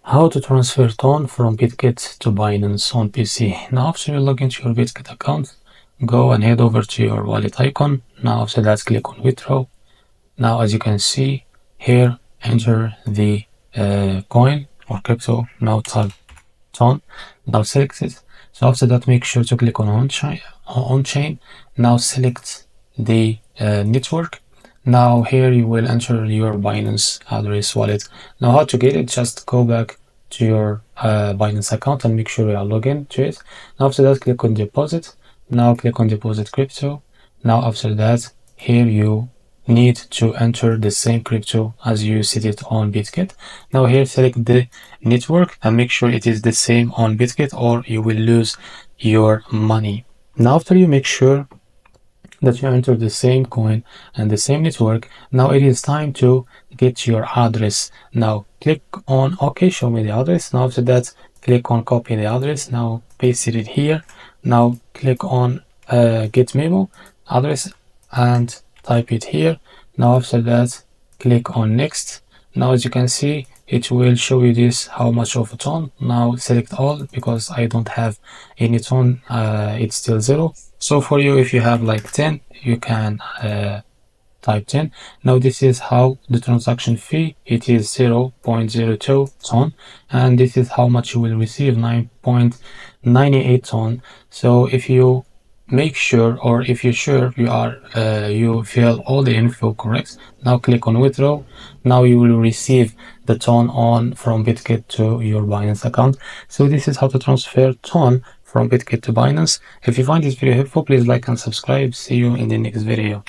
How to transfer ton from bitget to Binance on PC. Now after you log into your bitget account, go and head over to your wallet icon. Now after that, click on withdraw. Now as you can see here, enter the coin or crypto. Now type ton. Now select it. So after that, make sure to click on on chain. Now select the network. Now here you will enter your Binance address wallet. Now how to get it? Just go back to your Binance account and make sure you are logged in to it. Now after that, click on deposit. Now click on deposit crypto. Now after that, here you need to enter the same crypto as you set it on bitget. Now here select the network and make sure it is the same on bitget or you will lose your money. Now after you make sure that you enter the same coin and the same network, now it is time to get your address. Now click on OK, show me the address. Now after that, click on copy the address. Now paste it here. Now click on get memo address and type it here. Now after that, click on next. Now as you can see, it will show you this how much of a ton. Now select all because I don't have any ton, it's still 0. So for you, if you have like 10, you can type 10. Now this is how the transaction fee, it is 0.02 ton, and this is how much you will receive, 9.98 ton. So if you make sure, or if you're sure you are you fill all the info correct, now click on withdraw. Now you will receive the ton on from bitget to your Binance account. So this is how to transfer ton from bitget to Binance. If you find this video helpful, please like and subscribe. See you in the next video.